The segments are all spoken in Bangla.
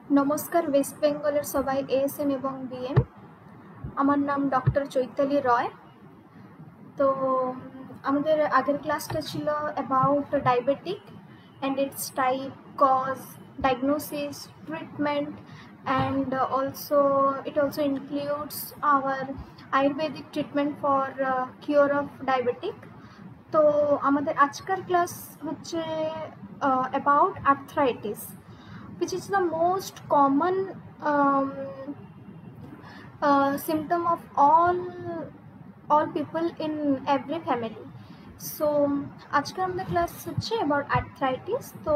नमस्कार वेस्ट बेंगलेर सबाई एएसएम एवं बीएम আমার নাম ডক্টর চৈতালি রয়। তো আমাদের আগের ক্লাসটা ছিল about diabetic and its type, cause, diagnosis, treatment, and it also includes our ayurvedic treatment for cure of diabetic. তো আমাদের আজকের ক্লাস হচ্ছে about arthritis, which is the most common symptom of all people in every family. So আজকে আমাদের ক্লাস হচ্ছে অ্যাবাউট আর্থ্রাইটিস। তো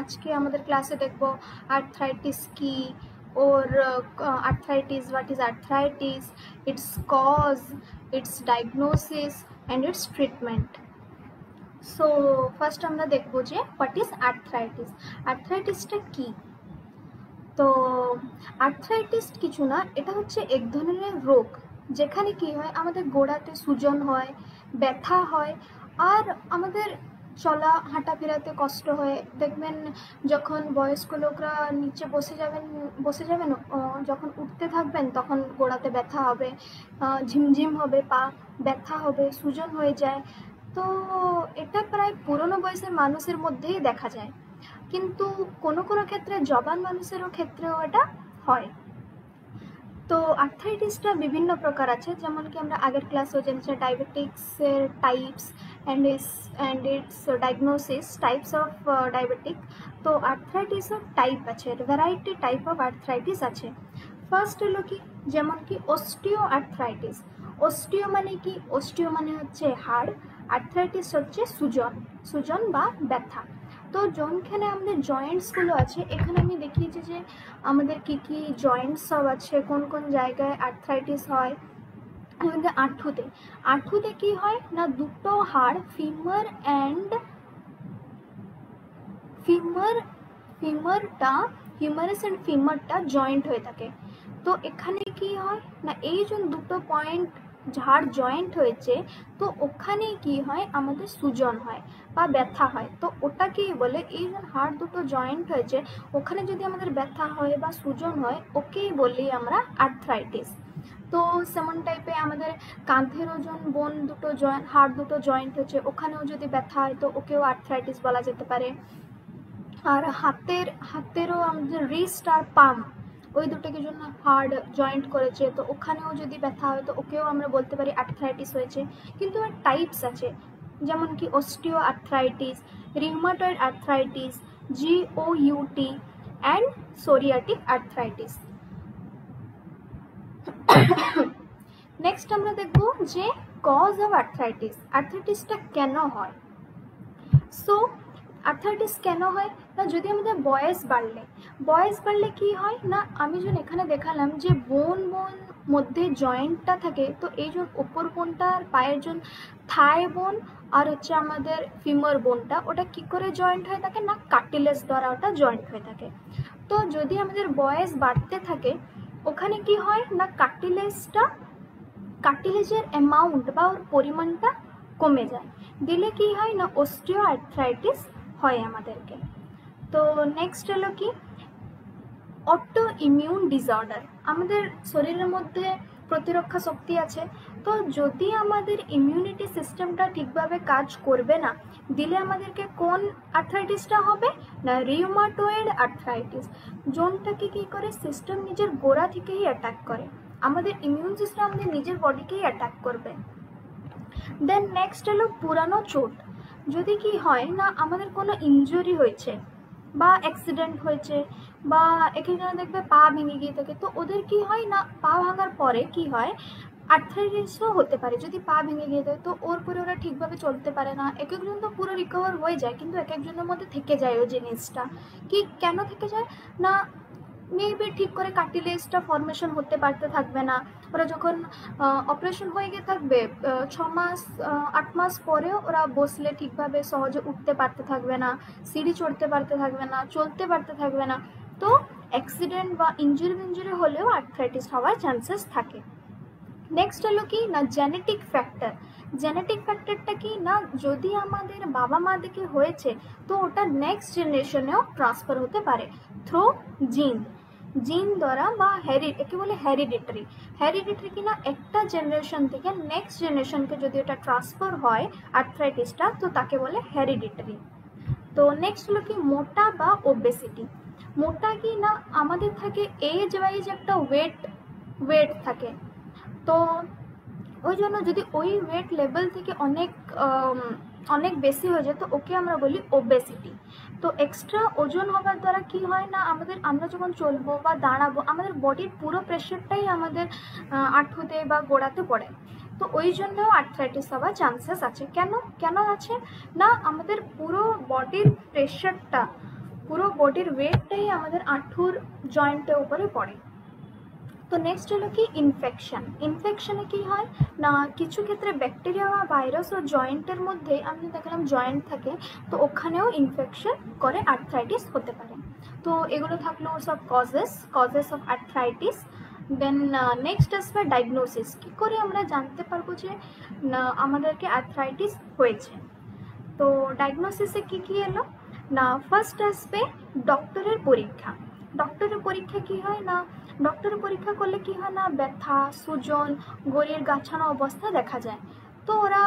আজকে আমাদের ক্লাসে দেখব আর্থ্রাইটিস কি, ওর arthritis, what is arthritis, its cause, its diagnosis and its treatment. So first আমরা দেখব যে হোয়াট ইজ আর্থ্রাইটিস। আর্থ্রাইটিসটা কি? তো আর্থ্রাইটিস কিছু না, এটা হচ্ছে এক ধরনের রোগ যেখানে কি হয়, আমাদের গোড়াতে সূজন হয়, ব্যথা হয়, আর আমাদের চলা হাঁটা ফেরাতে কষ্ট হয়। দেখবেন যখন বয়স্ক লোকরা নিচে বসে যাবেন যখন উঠতে থাকবেন তখন গোড়াতে ব্যথা হবে, ঝিমঝিম হবে, পা ব্যথা হবে, সূজন হয়ে যায়। তো এটা প্রায় পুরনো বয়সের মানুষের মধ্যেই দেখা যায়, কিন্তু কোনো কোনো ক্ষেত্রে জবান মানুষেরও ক্ষেত্রেও এটা হয়। তো আর্থ্রাইটিসটা বিভিন্ন প্রকার আছে, যেমন কি আমরা আগের ক্লাসেও জেনেছি ডায়াবেটিক্সের types and its diagnosis, types of diabetic. তো আর্থ্রাইটিসের টাইপ আছে, ভ্যারাইটি টাইপ অফ আর্থ্রাইটিস আছে। ফার্স্ট হলো কি, যেমন কি অস্টিও আর্থ্রাইটিস। অস্টিও মানে কি? অস্টিও মানে হচ্ছে হাড়, আর্থ্রাইটিস হচ্ছে সূজন বা ব্যথা। তো যোনখানে আমাদের জয়েন্টসগুলো আছে, এখানে আমি দেখিয়েছি যে আমাদের কি কি জয়েন্টস সব আছে, কোন কোন জায়গায় আর্থ্রাইটিস হয়। আমাদের আঁঠুতে কি হয় না, দুটো হাড় হিউমারাস অ্যান্ড ফিমারটা জয়েন্ট হয়ে থাকে। তো এখানে কি হয় না, এই যে দুটো পয়েন্ট হাড় জয়েন্ট হয়েছে, তো ওখানে কি হয়, আমাদের সূজন হয় বা ব্যথা হয়। তো ওটাকেই বলে, এই যে হাড় দুটো জয়েন্ট হয়েছে ওখানে যদি আমাদের ব্যথা হয় বা সূজন হয়, ওকেই বলি আমরা আর্থ্রাইটিস। তো সেমন টাইপে আমাদের কাঁধের ওজন হাড় দুটো জয়েন্ট হচ্ছে, ওখানেও যদি ব্যথা হয় তো ওকেও আর্থ্রাইটিস বলা যেতে পারে। আর হাতেরও আমাদের রিস্ট আর পাম, ওই দুটোকে জন্য হার্ড জয়েন্ট করেছে, তো ওখানেও যদি ব্যথা হয় তো ওকেও আমরা বলতে পারি আর্থ্রাইটিস হয়েছে। কিন্তু এর টাইপস আছে, যেমন কি osteo arthritis, rheumatoid arthritis, GOUT and psoriatic arthritis. Next আমরা দেখব যে কজ অফ আর্থ্রাইটিস, আর্থ্রাইটিসটা কেন হয়। সো আর্থ্রাইটিস কেন হয় না, যদি আমাদের বয়স বাড়লে কি হয় না, আমি যখন এখানে দেখালাম যে বোন মধ্যে জয়েন্টটা থাকে, তো এই যে ওপর বোনটা আর পায়ের জন থাই বোন আর হচ্ছে আমাদের ফিমার বোনটা, ওটা কি করে জয়েন্ট হয়ে থাকে না, কার্টিলেজ দ্বারা ওটা জয়েন্ট হয়ে থাকে। তো যদি আমাদের বয়স বাড়তে থাকে, ওখানে কি হয় না, কার্টিলেজের অ্যামাউন্ট বা ওর পরিমাণটা কমে যায়, দিলে কি হয় না, অস্টিও আর্থ্রাইটিস হয় আমাদেরকে। তো নেক্সট হলো কি, অটো ইমিউন ডিসঅর্ডার। আমাদের শরীরের মধ্যে প্রতিরক্ষা শক্তি আছে, তো যদি আমাদের ইমিউনিটি সিস্টেমটা ঠিকভাবে কাজ করবে না, দিলে আমাদেরকে কোন আর্থ্রাইটিসটা হবে না, রিউমাটয়েড আর্থ্রাইটিস। জোনটাকে কি করে, সিস্টেম নিজের গোড়া থেকেই অ্যাটাক করে, আমাদের ইমিউন সিস্টেম আমাদের নিজের বডিকেই অ্যাটাক করবে। দেন নেক্সট হলো পুরানো চোট। যদি কি হয় না, আমাদের কোনো ইনজুরি হয়েছে বা অ্যাক্সিডেন্ট হয়েছে, বা এখানে দেখবে পা ভেঙে গিয়ে থাকে, তো ওদের কি হয় না, পা ভাঙার পরে কি হয়, আর্থ্রাইটিসও হতে পারে। যদি পা ভেঙে গিয়ে থাকে তো ওর পরে ওরা ঠিকভাবে চলতে পারে না, এক একজন তো পুরো রিকভার হয়ে যায়, কিন্তু এক একজনের মধ্যে থেকে যায় ওই জিনিসটা। কি কেন থেকে যায় না, মেবি ঠিক করে কার্টিলেজটা ফর্মেশন হতে পারতে থাকবে না, ওরা যখন অপারেশন হয়ে গিয়ে থাকবে 6 মাস 8 মাস পরেও ওরা বসলে ঠিকভাবে সহজে উঠতে পারতে থাকবে না, সিঁড়ি চড়তে পারতে থাকবে না, চলতে পারতে থাকবে না। তো অ্যাক্সিডেন্ট বা ইঞ্জুরি হলেও আর্থ্রাইটিস হওয়ার চান্সেস থাকে। নেক্সট হলো কি না, জেনেটিক ফ্যাক্টরটা কি না, যদি আমাদের বাবা মা থেকে হয়েছে তো ওটা নেক্সট জেনারেশনেও ট্রান্সফার হতে পারে থ্রু জিন। জিন দ্বারা বা একে বলে হেরিডিটারি কিনা একটা জেনারেশন থেকে নেক্সট জেনারেশনকে যদি এটা ট্রান্সফার হয় আর্থ্রাইটিসটা, তো তাকে বলে হেরিডিটারি। তো নেক্সট হলো কি মোটা বা ওবেসিটি। মোটা কি না আমাদের থাকে এজ ওয়াইজ একটা ওয়েট থাকে, তো ওই জন্য যদি ওই ওয়েট লেভেল থেকে অনেক বেশি হয়ে যায় তো ওকে আমরা বলি ওবেসিটি। তো এক্সট্রা ওজন হওয়ার দ্বারা কি হয় না আমরা যখন চলবো বা দাঁড়াবো আমাদের বডির পুরো প্রেশারটাই আমাদের হাঁটুতে বা গোড়াতে পড়ে, তো ওই জন্যও আর্থ্রাইটিস হওয়ার চান্সেস আছে। কেন আছে না আমাদের পুরো বডির প্রেশারটা, পুরো বডির ওয়েটটাই আমাদের হাঁটুর জয়েন্টের উপরে পড়ে। তো নেক্সট হলো কি ইনফেকশনে কি হয় না কিছু ক্ষেত্রে ব্যাকটেরিয়া বা ভাইরাস ও জয়েন্টের মধ্যে আমি দেখলাম জয়েন্ট থাকে, তো ওখানেও ইনফেকশন করে আর্থ্রাইটিস হতে পারে। তো এগুলো থাকলো সব causes of arthritis. Then next আসবে ডায়াগনোসিস। কী করে আমরা জানতে পারবো যে আমাদেরকে আর্থ্রাইটিস হয়েছে। তো ডায়াগনোসিসে কী এলো না ফার্স্ট আসবে ডক্টরের পরীক্ষা। ডক্টরের পরীক্ষা কি হয় না ডক্টরের পরীক্ষা করলে কি হয় না ব্যথা, সুজন, গড়ির গাছানো অবস্থা দেখা যায়। তো ওরা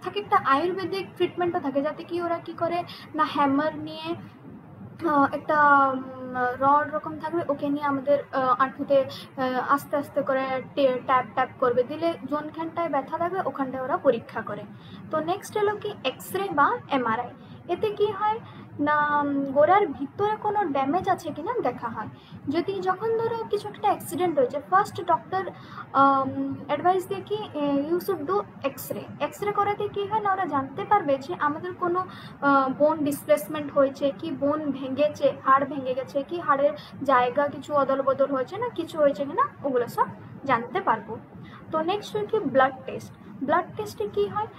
থাকে একটা আয়ুর্বেদিক ট্রিটমেন্টও থাকে, যাতে কি ওরা কি করে না হ্যামার নিয়ে একটা রড রকম থাকবে, ওকে নিয়ে আমাদের আঁটুতে আস্তে আস্তে করে ট্যাপ করবে, দিলে যোনখানটায় ব্যথা থাকবে ওখানটায় ওরা পরীক্ষা করে। তো নেক্সট হলো কি এক্স-রে বা এমআরআই। এতে কি হয় না গোড়ার ভিতরে কোনো ড্যামেজ আছে কিনা দেখা হয়। যখন ধরো কিছু একটা অ্যাক্সিডেন্ট হয়েছে, ফার্স্ট ডক্টর অ্যাডভাইস দিয়ে কি ইউ শুড ডু এক্স-রে করাতে কি হয় না ওরা জানতে পারবে যে আমাদের কোনো বোন ডিসপ্লেসমেন্ট হয়েছে কি, বোন ভেঙেছে, হাড় ভেঙে গেছে কি, হাড়ের জায়গা কিছু অদল বদল হয়েছে না কিছু হয়েছে কিনা ওগুলো সব জানতে পারবো। তো নেক্সট হয় কি ব্লাড টেস্টে কি হয়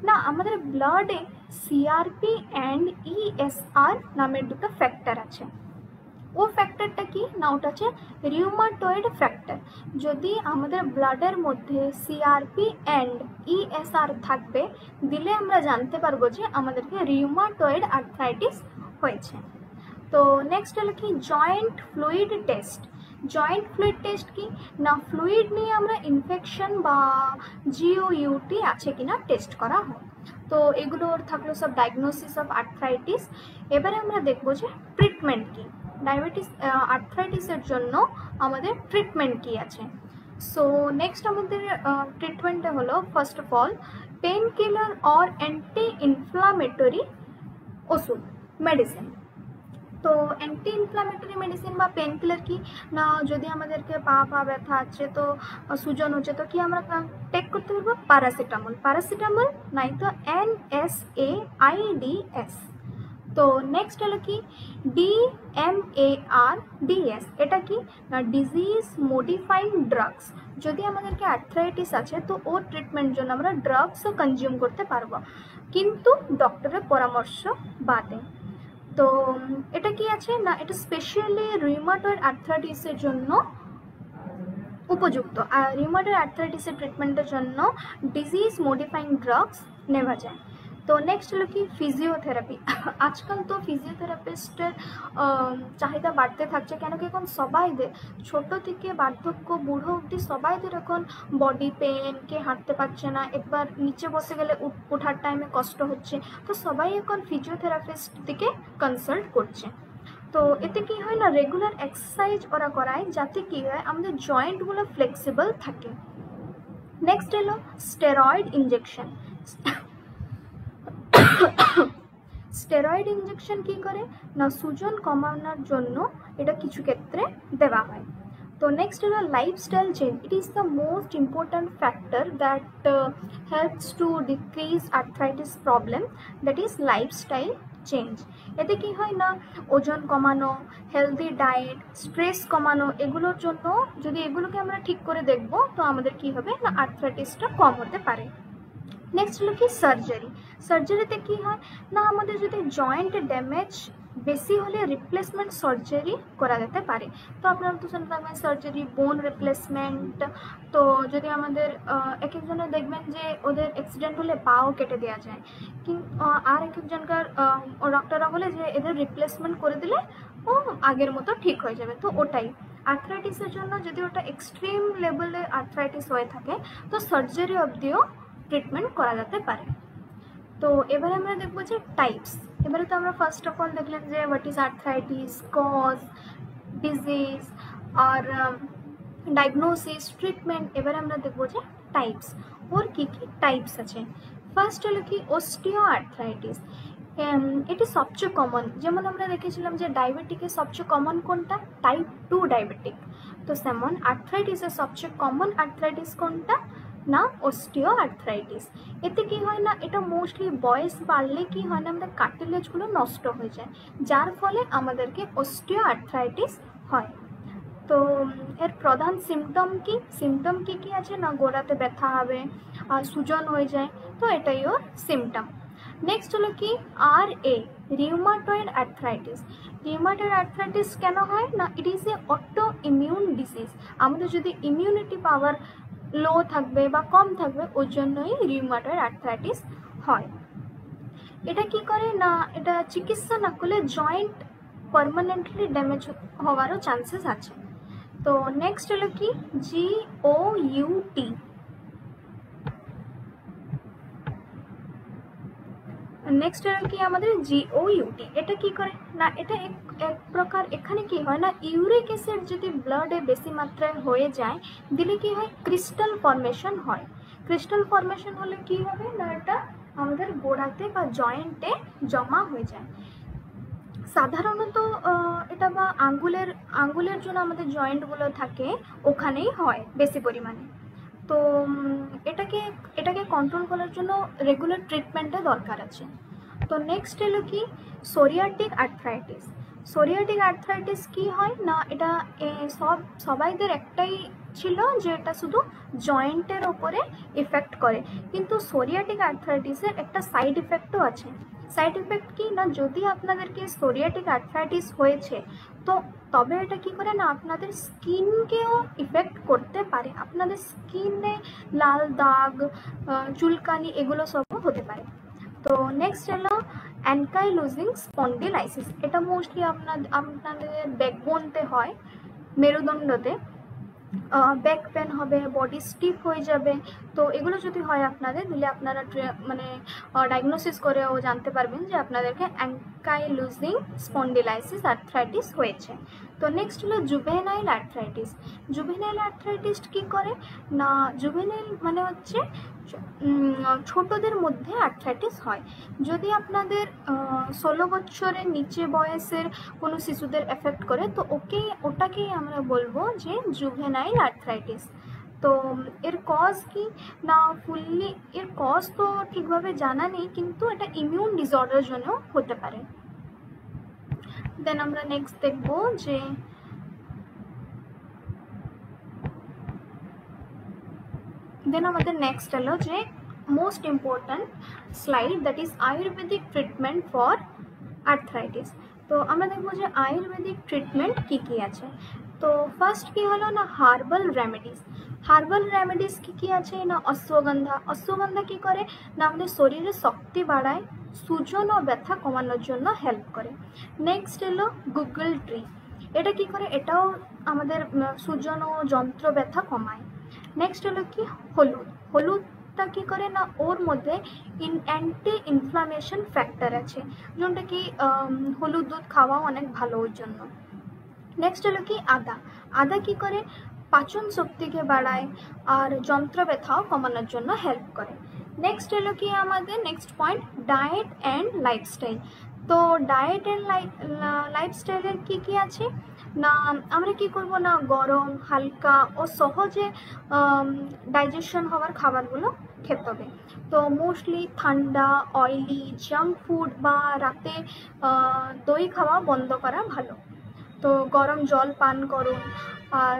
না আমাদের ব্লাডে সিআরপি অ্যান্ড ইএসআর নামের দুটো ফ্যাক্টর আছে। ও ফ্যাক্টরটা কি না ওটা হচ্ছে রিউমাটয়েড ফ্যাক্টর। যদি আমাদের ব্লাডের মধ্যে সিআরপি অ্যান্ড ইএসআর থাকবে, দিলে আমরা জানতে পারবো যে আমাদেরকে রিউমাটয়েড আর্থ্রাইটিস হয়েছে। তো নেক্সট হলো কি জয়েন্ট ফ্লুইড টেস্ট কি না ফ্লুইড নিয়ে আমরা ইনফেকশন বা জিওইউটি আছে কিনা টেস্ট করা হয়। তো এগুলোর থাকলো সব ডায়াগনোসিস অফ আর্থ্রাইটিস। এবারে আমরা দেখবো যে ট্রিটমেন্ট কি, আর্থ্রাইটিসের জন্য আমাদের ট্রিটমেন্ট কি আছে। সো নেক্সট আমাদের ট্রিটমেন্টটা হলো first of all pain killer or anti inflammatory ওষুধ মেডিসিন। তো অ্যান্টি ইনফ্লামেটরি মেডিসিন বা পেন কিলার কি না যদি আমাদেরকে পা ব্যথা আছে, তো সুজন হচ্ছে, তো কি আমরা টেক করতে পারবো প্যারাসিটামল নাই তো NSAIDs। তো নেক্সট হলো কি DMARDs। এটা কি না ডিজিজ মডিফাইং ড্রাগস। যদি আমাদেরকে আর্থ্রাইটিস আছে তো ওর ট্রিটমেন্ট জন্য আমরা ড্রাগসও কনজিউম করতে পারবো, কিন্তু ডক্টরের পরামর্শ বাদে। তো এটা কি আছে না এটা স্পেশালি রিউমাটয়েড আর্থ্রাইটিসের জন্য উপযুক্ত। আর রিউমাটয়েড আর্থ্রাইটিসের ট্রিটমেন্টের জন্য ডিজিজ মডিফাইং ড্রাগস নেওয়া যায়। তো নেক্সট হলো কি ফিজিওথেরাপি। আজকাল তো ফিজিওথেরাপিস্টের চাহিদা বাড়তে থাকছে, কেন কি এখন সবাইদের ছোট থেকে বার্ধক্য বুড়ো অবধি সবাইদের এখন বডি পেন, কে হাঁটতে পারছে না, একবার নিচে বসে গেলে ওঠার টাইমে কষ্ট হচ্ছে, তো সবাই এখন ফিজিওথেরাপিস্ট দিকে কনসাল্ট করছে। তো এতে কি হয় না রেগুলার এক্সারসাইজ ওরা করায়, যাতে কি হয় আমাদের জয়েন্টগুলো ফ্লেক্সিবল থাকে। নেক্সট হলো স্টেরয়েড ইঞ্জেকশন। স্টেরয়েড ইঞ্জেকশন কি করে না সুজন কমানোর জন্য এটা কিছু ক্ষেত্রে দেওয়া হয়। তো নেক্সট হলো lifestyle change. It is the most important factor that helps to decrease arthritis problem, that is lifestyle change. এতে কি হয় না ওজন কমানো, হেলদি ডায়েট, স্ট্রেস কমানো, এগুলোর জন্য যদি এগুলোকে আমরা ঠিক করে দেখব তো আমাদের কি হবে না আর্থ্রাইটিসটা কম হতে পারে। নেক্সট হলো কি সার্জারিতে কি হয় না আমাদের যদি জয়েন্ট ড্যামেজ বেশি হলে রিপ্লেসমেন্ট সার্জারি করা যেতে পারে। তো আপনারা তো শুনে থাকবেন সার্জারি বোন রিপ্লেসমেন্ট। তো যদি আমাদের এক একজনের দেখবেন যে ওদের অ্যাক্সিডেন্ট হলে পাও কেটে দেওয়া যায়, আর এক একজনকার ডক্টররা বলে যে এদের রিপ্লেসমেন্ট করে দিলে ও আগের মতো ঠিক হয়ে যাবে। তো ওটাই আর্থ্রাইটিসের জন্য যদি ওটা এক্সট্রিম লেভেলে আর্থ্রাইটিস হয়ে থাকে তো সার্জারি অবধিও ট্রিটমেন্ট করা যেতে পারে। তো এবারে আমরা দেখবো যে টাইপস। এবারে তো আমরা ফার্স্ট অফ অল দেখলাম যে what is arthritis, cause, disease আর ডায়াগনোসিস, ট্রিটমেন্ট। এবারে আমরা দেখবো যে টাইপস, ওর কী কী টাইপস আছে। ফার্স্ট হলো কি অস্টিও আর্থ্রাইটিস। এটি সবচেয়ে কমন, যেমন আমরা দেখেছিলাম যে ডায়াবেটিকের সবচেয়ে কমন কোনটা, টাইপ 2 ডায়াবেটিক। তো তেমন আর্থ্রাইটিসের সবচেয়ে কমন আর্থ্রাইটিস কোনটা না, অস্টিও আর্থ্রাইটিস। এতে কি হয় না, এটা মোস্টলি বয়স বাড়লে কি হয় না, আমাদের কার্টিলেজগুলো নষ্ট হয়ে যায়, যার ফলে আমাদেরকে অস্টিও আর্থ্রাইটিস হয়। তো এর প্রধান সিমটম কি আছে না, গোড়াতে ব্যথা হবে আর সুজন হয়ে যায়, তো এটাই ওর সিমটম। নেক্সট হলো কি রিউমাটয়েড আর্থ্রাইটিস। রিউমাটয়েড আর্থ্রাইটিস কেন হয় না, it is a auto immune disease. আমাদের যদি ইমিউনিটি পাওয়ার লো থাকবে বা কম থাকবে, ওর জন্যই রিউমাটয়েড আর্থ্রাইটিস হয়। এটা কি করে না, এটা চিকিৎসা না করলে জয়েন্ট পার্মানেন্টলি ড্যামেজ হওয়ারও চান্সেস আছে। তো নেক্সট হলো কি GOUT। নেক্সট হলো কি আমাদের GOUT। এটা কি করে না, এটা এক প্রকার, এখানে কি হয় না, ইউরিক অ্যাসিড যদি ব্লাডে বেশি মাত্রায় হয়ে যায় দিলে কি হয়, ক্রিস্টাল ফর্মেশন হয়। ক্রিস্টাল ফর্মেশন হলে কি হবে না, এটা আমাদের গোড়াতে বা জয়েন্টে জমা হয়ে যায়। সাধারণত এটা বা আঙ্গুলের জন্য আমাদের জয়েন্টগুলো থাকে, ওখানেই হয় বেশি পরিমাণে। তো এটাকে কন্ট্রোল করার জন্য রেগুলার ট্রিটমেন্টের দরকার আছে। তো নেক্সট হলো কি সোরিয়াটিক আর্থ্রাইটিস। সোরিয়াটিক আর্থ্রাইটিস কি হয় না, এটা সবাইদের একটাই ছিল যে এটা শুধু জয়েন্টের ওপরে ইফেক্ট করে, কিন্তু সোরিয়াটিক আর্থ্রাইটিসের একটা সাইড ইফেক্টও আছে। সাইড ইফেক্ট কি না, যদি আপনাদেরকে সোরিয়াটিক আর্থ্রাইটিস হয়েছে তো তবে এটা কি করে না, আপনাদের স্কিনকেও ইফেক্ট করতে পারে। আপনাদের স্কিনে লাল দাগ, চুলকানি, এগুলো সব হতে পারে। তো নেক্সট হলো অ্যানকাইলোজিং স্পন্ডিলাইসিস। এটা মোস্টলি আপনাদের ব্যাকবোনতে হয়, মেরুদণ্ডতে। ব্যাক পেন হবে, বডি স্টিফ হয়ে যাবে। তো এগুলো যদি হয় আপনাদের, দিলে আপনারা মানে ডায়াগনোসিস করেও জানতে পারবেন যে আপনাদেরকে অ্যানকাইলোজিং স্পন্ডিলাইসিস আর্থ্রাইটিস হয়েছে। তো নেক্সট হলো জুভেনাইল আর্থ্রাইটিস। জুভেনাইল আর্থ্রাইটিস কি করে না, জুভেনাইল মানে হচ্ছে ছোটদের মধ্যে আর্থ্রাইটিস হয়। যদি আপনাদের 16 বছরের নিচে বয়সের কোনো শিশুদের এফেক্ট করে তো ওটাকেই আমরা বলবো যে জুভেনাইল আর্থ্রাইটিস। তো এর কজ কি না, এর কজ তো ঠিকভাবে জানা নেই, কিন্তু এটা ইমিউন ডিসঅর্ডার জন্য হতে পারে। দেন আমরা নেক্সট দেখব যে আমাদের নেক্সট হলো যে most important slide, that is Ayurvedic treatment for arthritis. তো আমরা দেখবো যে আয়ুর্বেদিক ট্রিটমেন্ট কি আছে। তো ফার্স্ট কি হলো না, হার্বাল রেমেডিস। হার্বাল রেমেডিস কি আছে না, অশ্বগন্ধা কি করে না, আমাদের শরীরে শক্তি বাড়ায়, সুজন ও ব্যথা কমানোর জন্য হেল্প করে। নেক্সট হলো গুগল ট্রি। এটা কি করে, এটাও আমাদের সুজন ও যন্ত্র ব্যথা কমায়। নেক্সট হলো কি হলুদটা কি করে না, ওর মধ্যে অ্যান্টি ইনফ্লামেশন ফ্যাক্টর আছে, যেটা কি হলুদ দুধ খাওয়া অনেক ভালো ওর জন্য। নেক্সট হলো কি আদা কি করে, পাচন শক্তিকে বাড়ায় আর যন্ত্র ব্যথাও কমানোর জন্য হেল্প করে। নেক্সট হলো কি আমাদের next point, diet and lifestyle. তো ডায়েট অ্যান্ড লাইফস্টাইলের কি আছে না, আমরা কি করব না, গরম, হালকা ও সহজে ডাইজেশন হওয়ার খাবারগুলো খেতে হবে। তো মোস্টলি ঠান্ডা, অয়েলি, জাঙ্ক ফুড বা রাতে দই খাওয়া বন্ধ করা ভালো। তো গরম জল পান করুন, আর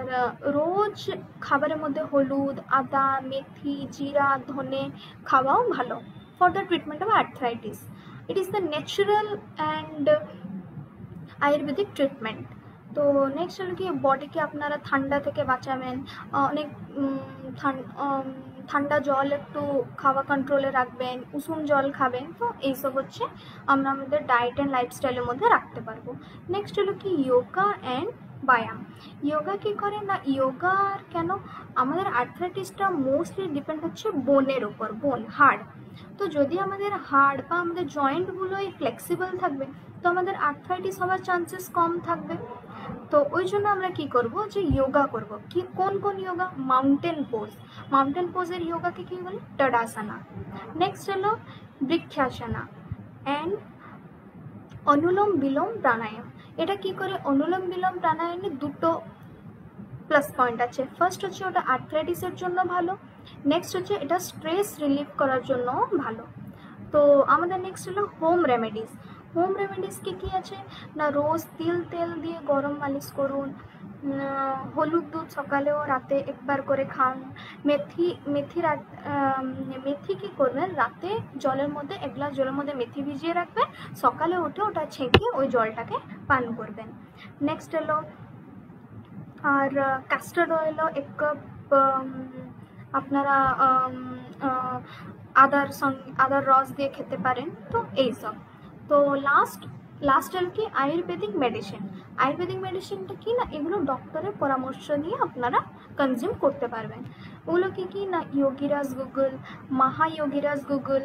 রোজ খাবারের মধ্যে হলুদ, আদা, মেথি, জিরা, ধনে খাওয়াও ভালো for the treatment of arthritis. It is the natural and Ayurvedic treatment. তো নেক্সট হলো কি বডিকে আপনারা ঠান্ডা থেকে বাঁচাবেন, অনেক ঠান্ডা জল একটু খাওয়া কন্ট্রোলে রাখবেন, উষুম জল খাবেন। তো এইসব হচ্ছে আমরা আমাদের ডায়েট অ্যান্ড লাইফস্টাইলের মধ্যে রাখতে পারবো। নেক্সট হলো কি যোগা অ্যান্ড ব্যায়াম। যোগা কী করে না, যোগার কেন আমাদের আর্থ্রাইটিসটা মোস্টলি ডিপেন্ড হচ্ছে বোনের ওপর, বোন, হাড়। তো যদি আমাদের হাড় বা আমাদের জয়েন্টগুলোই ফ্লেক্সিবল থাকবে তো আমাদের আর্থ্রাইটিস হওয়ার চান্সেস কম থাকবে। তো ওই জন্য আমরা কি করব, যে যোগা করব। কি কোন কোন যোগা? Mountain pose. মাউন্টেন পোজের যোগাকে কি বলে? তড়াসনা। নেক্সট হলো বৃক্ষাসনা অ্যান্ড অনুলোম বিলোম প্রাণায়াম। এটা কি করে? অনুলোম বিলোম প্রাণায়ামে দুটো প্লাস পয়েন্ট আছে। ফার্স্ট হচ্ছে ওটা আর্থ্রাইটিসের জন্য ভালো, নেক্সট হচ্ছে এটা স্ট্রেস রিলিফ করার জন্য ভালো। তো আমাদের নেক্সট হলো হোম রেমেডিস। হোম রেমেডিস কি আছে না, রোজ তিল তেল দিয়ে গরম মালিশ করুন, হলুদ দুধ সকালে ও রাতে একবার করে খান, মেথি কি করবেন, রাতে জলের মধ্যে, এক গ্লাস জলের মধ্যে মেথি ভিজিয়ে রাখবেন, সকালে উঠে ওটা ছেঁকে ওই জলটাকে পান করবেন। নেক্সট হলো আর ক্যাস্টার্ড অয়েলও 1 কাপ আপনারা আদার রস দিয়ে খেতে পারেন। তো এইসব। তো লাস্ট হল কি আয়ুর্বেদিক মেডিসিন। আয়ুর্বেদিক মেডিসিনটা কি না, এগুলো ডক্টরের পরামর্শ নিয়ে আপনারা কনজিউম করতে পারবেন। ওগুলো কি না, যোগীরাজ গুগল, মহাযোগীরাজ গুগল,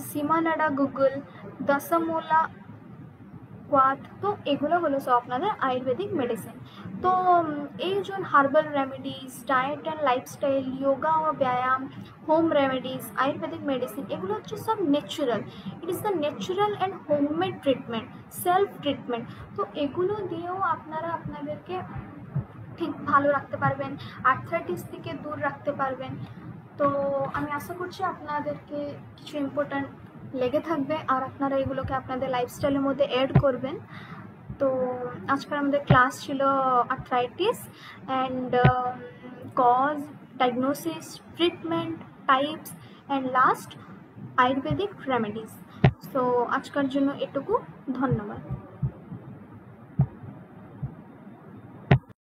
সীমানাডা গুগল, দশমূলা কোয়াত। তো এগুলো হলো সব আপনাদের আয়ুর্বেদিক মেডিসিন। তো এই যে herbal remedies, diet and lifestyle, yoga ও ব্যায়াম, হোম রেমেডিস, আয়ুর্বেদিক মেডিসিন, এগুলো হচ্ছে সব natural. It is the natural and homemade treatment, self treatment. তো এগুলো দিয়েও আপনারা আপনাদেরকে ঠিক ভালো রাখতে পারবেন, আর্থ্রাইটিস থেকে দূর রাখতে পারবেন। তো আমি আশা করছি আপনাদেরকে কিছু ইম্পর্ট্যান্ট লেগে থাকবে আর আপনারা এগুলোকে আপনাদের লাইফস্টাইলের মধ্যে অ্যাড করবেন। তো আজকের আমাদের ক্লাস ছিল arthritis and cause, diagnosis, treatment, types and last Ayurvedic remedies. তো আজকের জন্য এটুকু, ধন্যবাদ।